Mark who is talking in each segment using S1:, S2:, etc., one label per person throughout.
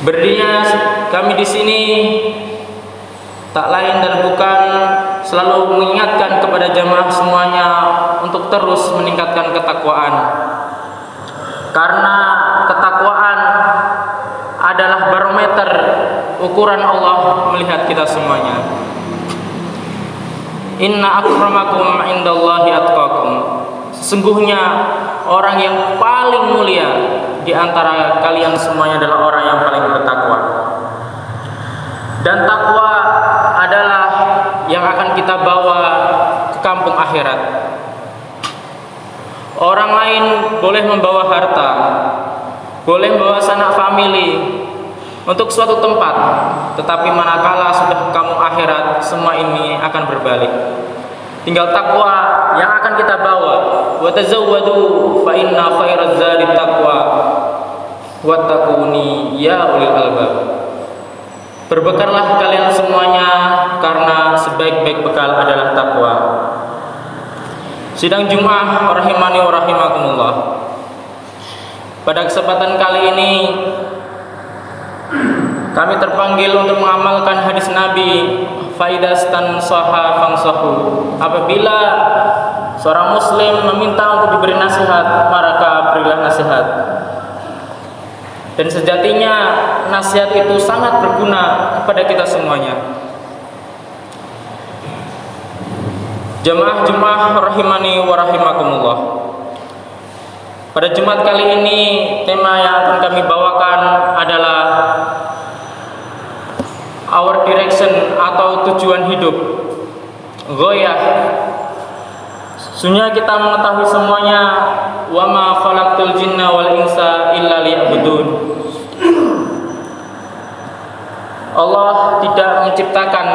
S1: Berdirinya kami di sini tak lain dan bukan selalu mengingatkan kepada jamaah semuanya untuk terus meningkatkan ketakwaan. Karena ketakwaan adalah barometer ukuran Allah melihat kita semuanya. Inna akramakum indallahi atqakum. Sesungguhnya orang yang paling mulia di antara kalian semuanya adalah orang yang paling bertakwa. Dan takwa adalah yang akan kita bawa ke kampung akhirat. Orang lain boleh membawa harta, boleh membawa sanak famili untuk suatu tempat, tetapi manakala sudah kampung akhirat, semua ini akan berbalik. Tinggal takwa yang akan kita bawa. Wa tazawwadu fa inna khairaz zadi taqwa wattaquni ya ulil albab. Berbekallah kalian semuanya karena sebaik-baik bekal adalah takwa. Sidang Jumat rahimani wa rahimakumullah. Pada kesempatan kali ini kami terpanggil untuk mengamalkan hadis Nabi, faidastan saha fangsahu. Apabila seorang muslim meminta untuk diberi nasihat, maka berilah nasihat. Dan sejatinya nasihat itu sangat berguna kepada kita semuanya. Jemaah rahimani wa rahimakumullah. Pada Jumat kali ini tema yang akan kami bawakan adalah our direction atau tujuan hidup. Ghoyah. Sesungguhnya kita mengetahui semuanya, wa ma khalaqtul jinna wal insa illa liya'budun. Allah tidak menciptakan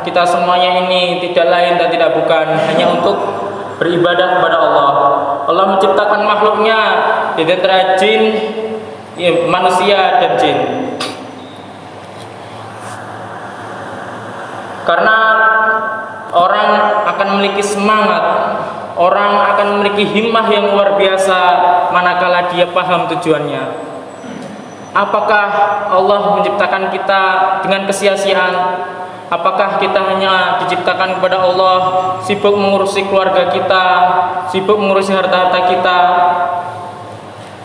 S1: kita semuanya ini tidak lain dan tidak bukan hanya untuk beribadah kepada Allah. Allah menciptakan makhluknya di antara jin, manusia dan jin. Karena orang akan memiliki semangat, orang akan memiliki himmah yang luar biasa manakala dia paham tujuannya. Apakah Allah menciptakan kita dengan kesia-siaan? Apakah kita hanya diciptakan kepada Allah sibuk mengurusi keluarga kita, sibuk mengurusi harta-harta kita?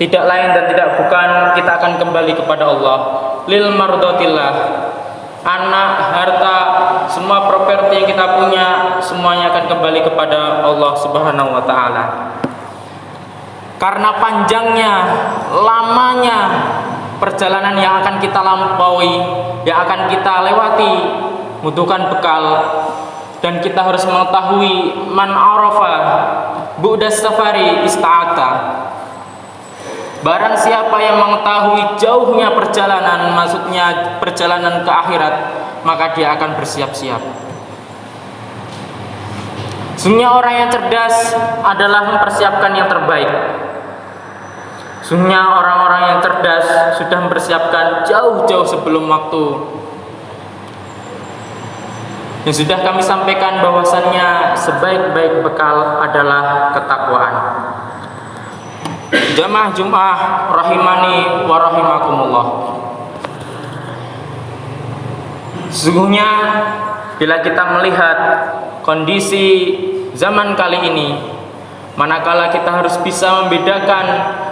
S1: Tidak lain dan tidak bukan, kita akan kembali kepada Allah. Lil mardotillah. Anak, harta, semua properti yang kita punya, semuanya akan kembali kepada Allah Subhanahu wa ta'ala. Karena panjangnya, lamanya perjalanan yang akan kita lampaui, yang akan kita lewati, membutuhkan bekal. Dan kita harus mengetahui man arafa bu'das safari ista'ata. Barang siapa yang mengetahui jauhnya perjalanan, maksudnya perjalanan ke akhirat, maka dia akan bersiap-siap. Sesungguhnya orang yang cerdas adalah mempersiapkan yang terbaik. Sesungguhnya orang-orang yang cerdas sudah mempersiapkan jauh-jauh sebelum waktu. Yang sudah kami sampaikan bahwasannya sebaik-baik bekal adalah ketakwaan. Jamaah Jumat rahimani wa rahimakumullah. Sesungguhnya bila kita melihat kondisi zaman kali ini, manakala kita harus bisa membedakan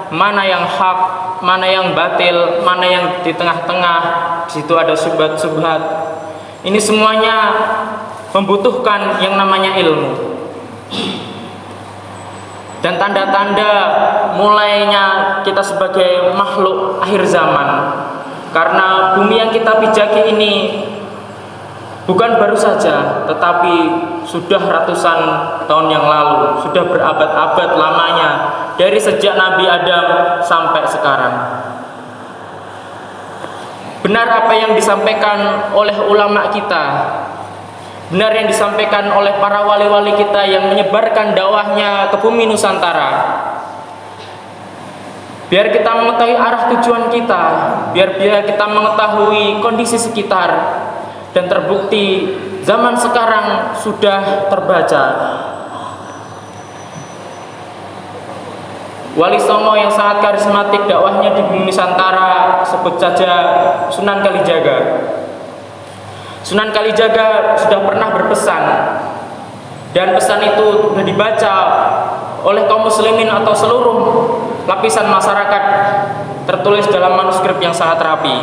S1: mana yang hak, mana yang batil, mana yang di tengah-tengah, di situ ada subhat-subhat. Ini semuanya membutuhkan yang namanya ilmu. Dan tanda-tanda mulainya kita sebagai makhluk akhir zaman. Karena bumi yang kita pijaki ini bukan baru saja, tetapi sudah ratusan tahun yang lalu, sudah berabad-abad lamanya, dari sejak Nabi Adam sampai sekarang. Benar apa yang disampaikan oleh ulama kita, benar yang disampaikan oleh para wali-wali kita yang menyebarkan dakwahnya ke bumi Nusantara. Biar kita mengetahui arah tujuan kita, biar kita mengetahui kondisi sekitar, dan terbukti zaman sekarang sudah terbaca. Wali Songo yang sangat karismatik dakwahnya di bumi Nusantara, sebut saja Sunan Kalijaga. Sunan Kalijaga sudah pernah berpesan, dan pesan itu sudah dibaca oleh kaum muslimin atau seluruh lapisan masyarakat, tertulis dalam manuskrip yang sangat rapi.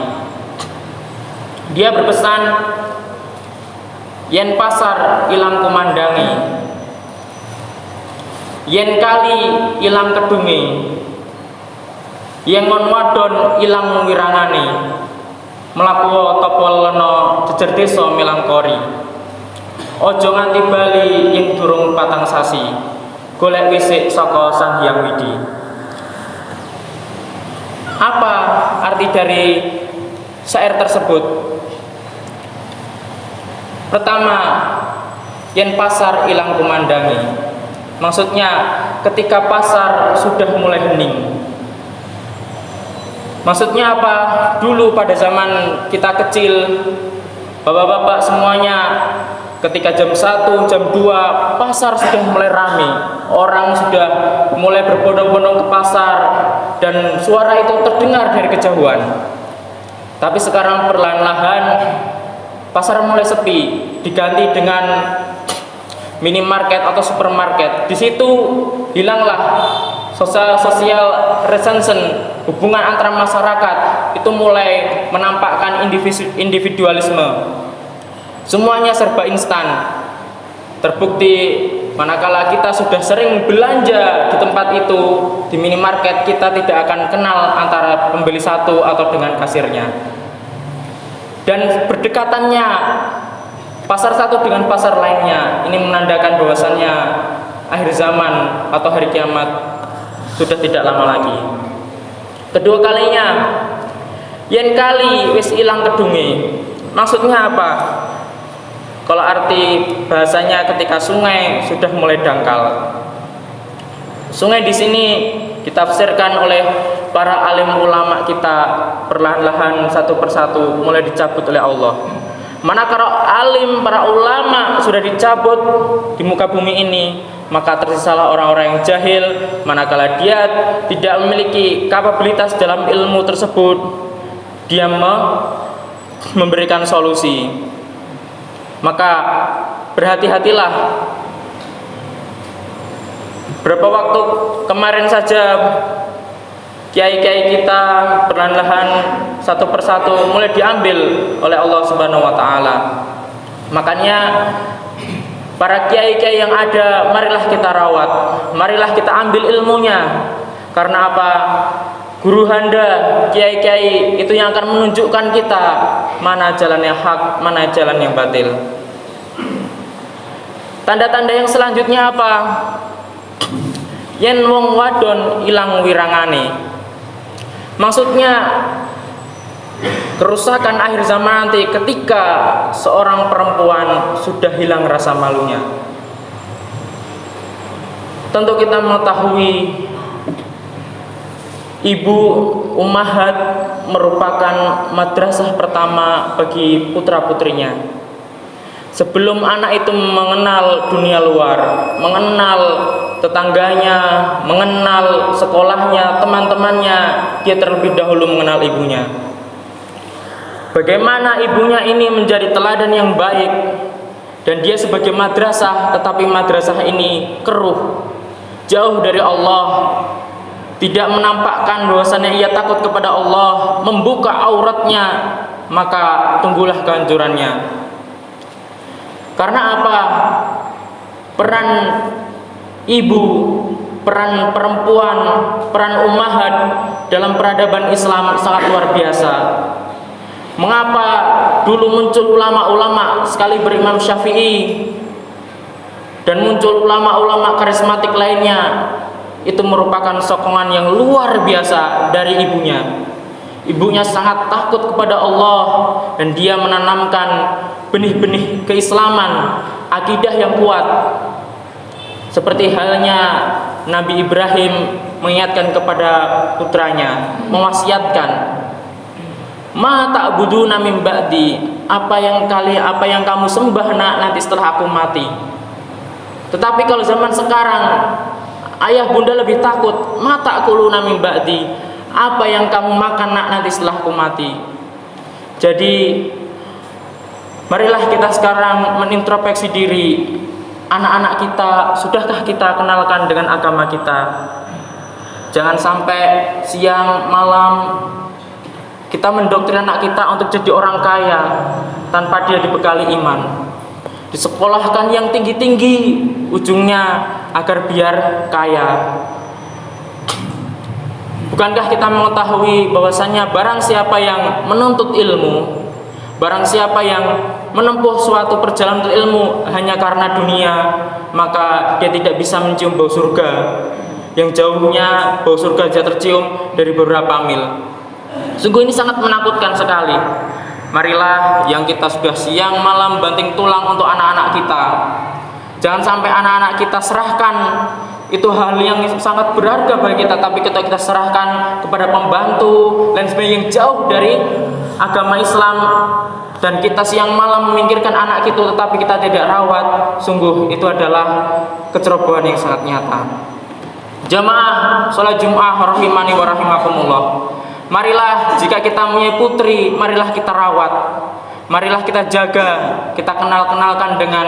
S1: Dia berpesan, yen pasar ilang kumandangi, yen kali ilang kedunge, yen ngon wadon ilang wirangane, mlaku topo lena jejer desa milangkori. Ojo nganti bali ing durung patang sasi, golek wisik saka Sang Hyang Widi. Apa arti dari syair tersebut? Pertama, yen pasar ilang kumandangi. Maksudnya ketika pasar sudah mulai hening. Maksudnya apa? Dulu pada zaman kita kecil, bapak-bapak semuanya ketika jam 1, jam 2 pasar sudah mulai ramai. Orang sudah mulai berbondong-bondong ke pasar dan suara itu terdengar dari kejauhan. Tapi sekarang perlahan-lahan pasar mulai sepi, diganti dengan minimarket atau supermarket. Di situ hilanglah social resentment, hubungan antara masyarakat itu mulai menampakkan individualisme. Semuanya serba instan. Terbukti manakala kita sudah sering belanja di tempat itu, di minimarket, kita tidak akan kenal antara pembeli satu atau dengan kasirnya. Dan berdekatannya pasar satu dengan pasar lainnya, ini menandakan bahwasannya akhir zaman atau hari kiamat sudah tidak lama lagi. Kedua kalinya, yen kali wis ilang kedunge. Maksudnya apa? Kalau arti bahasanya ketika sungai sudah mulai dangkal. Sungai di sini ditafsirkan oleh para alim ulama kita perlahan-lahan satu persatu mulai dicabut oleh Allah. Manakala alim para ulama sudah dicabut di muka bumi ini, maka tersisalah orang-orang yang jahil. Manakala dia tidak memiliki kapabilitas dalam ilmu tersebut, dia memberikan solusi. Maka berhati-hatilah. Berapa waktu kemarin saja kiai-kiai kita perlahan-lahan satu persatu mulai diambil oleh Allah Subhanahu wa taala. Makanya para kiai-kiai yang ada, marilah kita rawat, marilah kita ambil ilmunya. Karena apa? Guru handa, kiai-kiai itu yang akan menunjukkan kita mana jalan yang hak, mana jalan yang batil. Tanda-tanda yang selanjutnya apa? Yen wong wadon ilang wirangane. Maksudnya kerusakan akhir zaman nanti ketika seorang perempuan sudah hilang rasa malunya. Tentu kita mengetahui ibu ummahat merupakan madrasah pertama bagi putra-putrinya. Sebelum anak itu mengenal dunia luar, mengenal tetangganya, mengenal sekolahnya, teman-temannya, dia terlebih dahulu mengenal ibunya. Bagaimana ibunya ini menjadi teladan yang baik, dan dia sebagai madrasah, tetapi madrasah ini keruh, jauh dari Allah, tidak menampakkan bahwasannya ia takut kepada Allah, membuka auratnya, maka tunggulah kehancurannya. Karena apa? Peran ibu, peran perempuan, peran ummahat dalam peradaban Islam sangat luar biasa. Mengapa dulu muncul ulama-ulama sekali berimam Syafi'i dan muncul ulama-ulama karismatik lainnya? Itu merupakan sokongan yang luar biasa dari ibunya. Ibunya sangat takut kepada Allah dan dia menanamkan benih-benih keislaman, akidah yang kuat. Seperti halnya Nabi Ibrahim mengingatkan kepada putranya, mewasiatkan, "Ma ta'buduna min ba'di?" Apa yang kamu sembah nanti setelah aku mati. Tetapi kalau zaman sekarang Ayah bunda lebih takut, mata kuluna min ba'di, apa yang kamu makan nak nanti setelah aku mati. Jadi marilah kita sekarang menintrospeksi diri. Anak-anak kita, sudahkah kita kenalkan dengan agama kita? Jangan sampai siang malam kita mendoktrin anak kita untuk jadi orang kaya tanpa dia dibekali iman. Disekolahkan yang tinggi-tinggi, ujungnya agar biar kaya. Bukankah kita mengetahui bahwasannya barang siapa yang menuntut ilmu, barang siapa yang menempuh suatu perjalanan untuk ilmu hanya karena dunia, maka dia tidak bisa mencium bau surga. Yang jauhnya bau surga saja tercium dari beberapa mil. Sungguh ini sangat menakutkan sekali. Marilah yang kita sudah siang malam banting tulang untuk anak-anak kita, jangan sampai anak-anak kita serahkan. Itu hal yang sangat berharga bagi kita, tapi kita serahkan kepada pembantu dan sebagainya yang jauh dari agama Islam, dan kita siang malam memikirkan anak kita tetapi kita tidak rawat. Sungguh itu adalah kecerobohan yang sangat nyata. Jamaah sholat Jum'ah rahimani wa rahimakumullah. Marilah jika kita punya putri, marilah kita rawat, marilah kita jaga, kita kenalkan dengan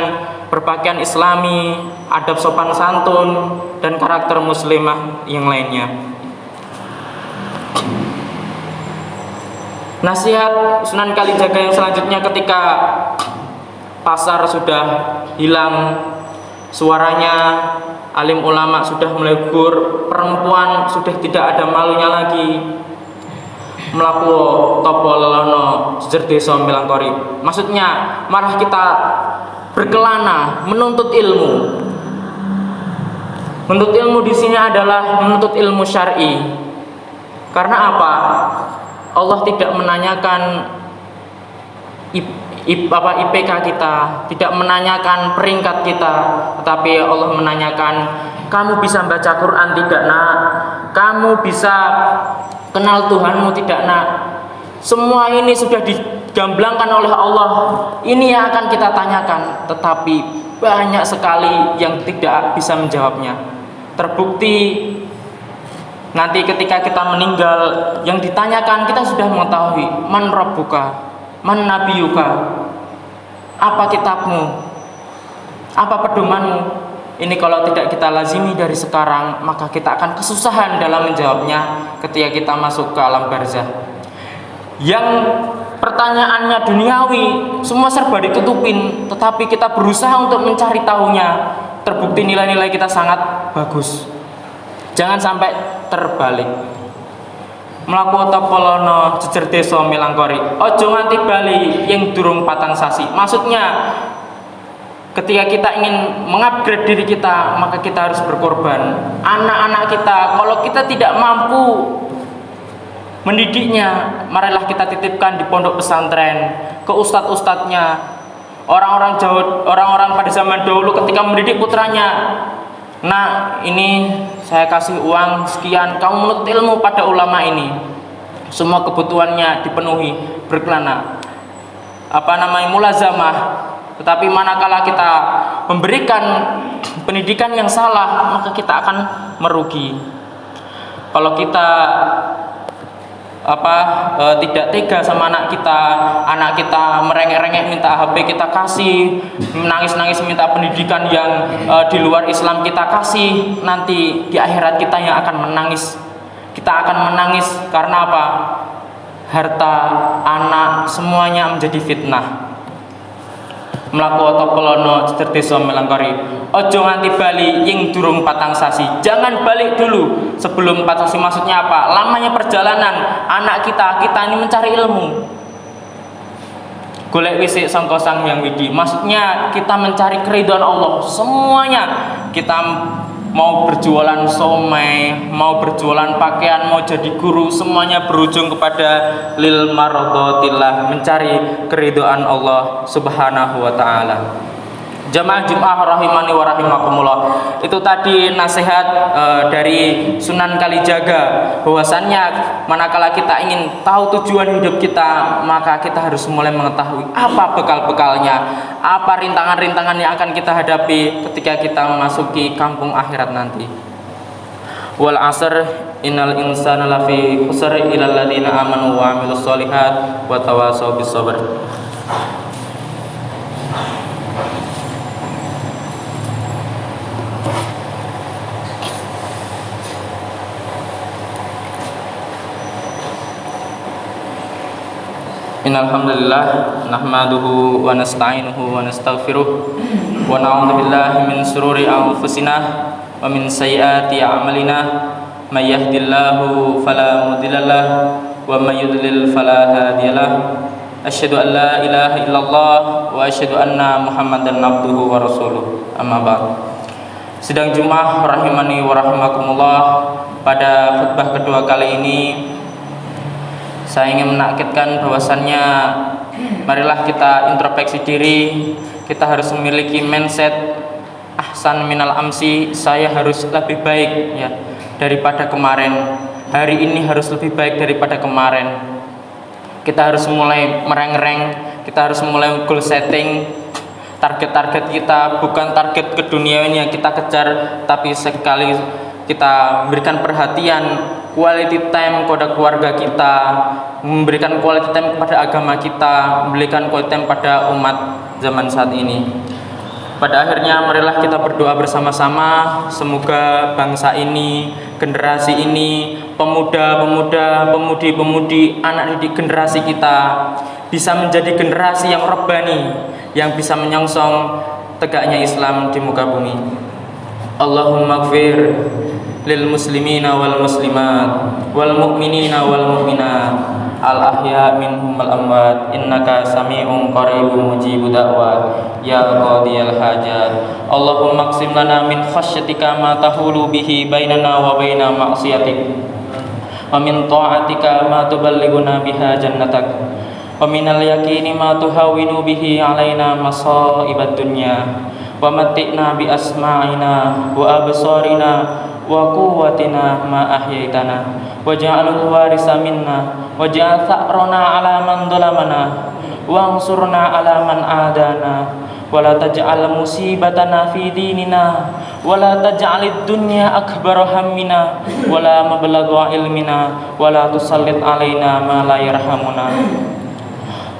S1: berpakaian islami, adab sopan santun, dan karakter muslimah yang lainnya. Nasihat Sunan Kalijaga yang selanjutnya, ketika pasar sudah hilang suaranya, alim ulama sudah mulai gugur, perempuan sudah tidak ada malunya lagi, melaku topo lelono jejer desa milangkori. Maksudnya malah kita berkelana menuntut ilmu. Menuntut ilmu di sini adalah menuntut ilmu syar'i. Karena apa? Allah tidak menanyakan IPK kita, tidak menanyakan peringkat kita, tetapi Allah menanyakan, kamu bisa baca Quran tidak nak? Kamu bisa kenal Tuhanmu tidak nak? Semua ini sudah digamblangkan oleh Allah. Ini yang akan kita tanyakan, tetapi banyak sekali yang tidak bisa menjawabnya. Terbukti nanti ketika kita meninggal, yang ditanyakan kita sudah mengetahui, man rabbuka, man nabiyuka, apa kitabmu, apa pedomanmu. Ini kalau tidak kita lazimi dari sekarang, maka kita akan kesusahan dalam menjawabnya ketika kita masuk ke alam barzah. Yang pertanyaannya duniawi, semua serba ditutupin, tetapi kita berusaha untuk mencari tahunya. Terbukti nilai-nilai kita sangat bagus. Jangan sampai terbalik. Mlaku topolono jejer desa milangkori, ojo nganti bali yang durung patang sasi. Maksudnya ketika kita ingin mengupgrade diri kita, maka kita harus berkorban. Anak-anak kita, kalau kita tidak mampu mendidiknya, marilah kita titipkan di pondok pesantren, ke ustadz-ustadznya. Orang-orang pada zaman dahulu ketika mendidik putranya, nah ini saya kasih uang sekian, kamu menuntut ilmu pada ulama ini, semua kebutuhannya dipenuhi, berkelana mulazamah. Tetapi manakala kita memberikan pendidikan yang salah, maka kita akan merugi. Kalau kita tidak tega sama anak kita merengek-rengek minta HP kita kasih, menangis-nangis minta pendidikan yang di luar Islam kita kasih, nanti di akhirat kita yang akan menangis. Kita akan menangis karena apa? Harta, anak, semuanya menjadi fitnah. Mlaku topolono jejer desa milangkori, ojo nganti bali yang durung patang sasi. Jangan balik dulu sebelum 4 sasi. Maksudnya apa? Lamanya perjalanan anak kita ini mencari ilmu. Golek wisik sangka Sang Hyang Widi. Maksudnya kita mencari keridhaan Allah. Semuanya kita mau berjualan somai, mau berjualan pakaian, mau jadi guru, semuanya berujung kepada lil maradhatillah, mencari keridhaan Allah Subhanahu wa taala. Jamaah Jum'ah rahimani wa rahimakumullah. Itu tadi nasihat dari Sunan Kalijaga, bahwasannya manakala kita ingin tahu tujuan hidup kita, maka kita harus mulai mengetahui apa bekal-bekalnya, apa rintangan-rintangan yang akan kita hadapi ketika kita memasuki kampung akhirat nanti. Wal 'asr innal insana lafi khusr illal ladzina amanu wa 'amilus sholihat wa tawassaw bis sabr. Innal hamdalillah nahmaduhu wa nasta'inuhu wa nastaghfiruh wa na'udzu billahi min shururi anfusina wa min sayyiati a'malina may yahdihillahu fala mudhillalah wa may yudlil fala hadiyalah. Asyhadu an la ilaha illallah wa asyhadu anna Muhammadan abduhu wa rasuluh. Amma ba'd. Sidang Jumat rahimani wa rahimakumullah, pada khutbah kedua kali ini saya ingin menakitkan bahwasannya marilah kita introspeksi diri. Kita harus memiliki mindset ahsan minal amsi, saya harus lebih baik ya daripada kemarin. Hari ini harus lebih baik daripada kemarin. Kita harus mulai mereng-reng, kita harus mulai goal setting. Target-target kita bukan target keduniawian yang kita kejar, tapi sekali kita memberikan perhatian, quality time kepada keluarga kita, memberikan quality time kepada agama kita, memberikan quality time pada umat zaman saat ini. Pada akhirnya marilah kita berdoa bersama-sama, semoga bangsa ini, generasi ini, pemuda-pemuda, pemudi-pemudi, anak didik generasi kita bisa menjadi generasi yang rabbani, yang bisa menyongsong tegaknya Islam di muka bumi. Allahumma ighfir lil muslimina wal muslimat wal mu'minina wal mu'minat al ahya minhum wal amwat innaka sami'un qaribun mujibud da'wat ya qadiyal hajat. Allahumma qsim lana min khasyatika ma tahulu bihi bainana wa baina ma'siyatik wa min ta'atika ma tuballighuna biha jannatak wa minal yaqini ma tuhawwinu bihi alaina masa'ibad dunya wa matti'na bi asma'ina wa absarina wa quwwatina ma ahyaitana waj'alhu warisa minna waj'al tha'rana 'ala man dhalamana wansurna 'ala man adana wa la taj'al musibatana fi dinina wa la taj'alid dunya akbar hammina wa la mablagha ilmina wa la tusallit 'alaina ma la yarhamuna.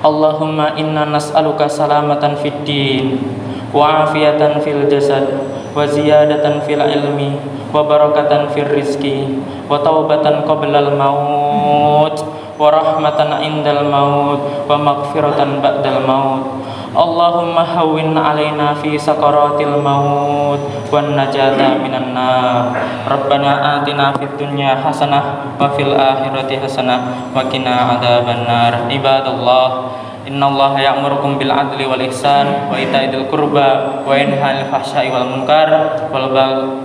S1: Allahumma inna nas'aluka salamatan fid din wa afiyatan fil jasad wa ziyadatan fil ilmi wa barakatan fil rizki wa taubatan qablal maut wa rahmatan indal maut wa maghfiratan ba'dal maut. Allahumma hawwin alaina fi sakaratil maut wan najata minan nar. Rabbana atina fid dunya hasanah wa fil akhirati hasanah wa qina adzabannar. Ibadallah, innallaha ya'murukum bil adli wal ihsan wa ita'i dzil qurba wa yanha 'anil fahsya'i wal munkar wal baghi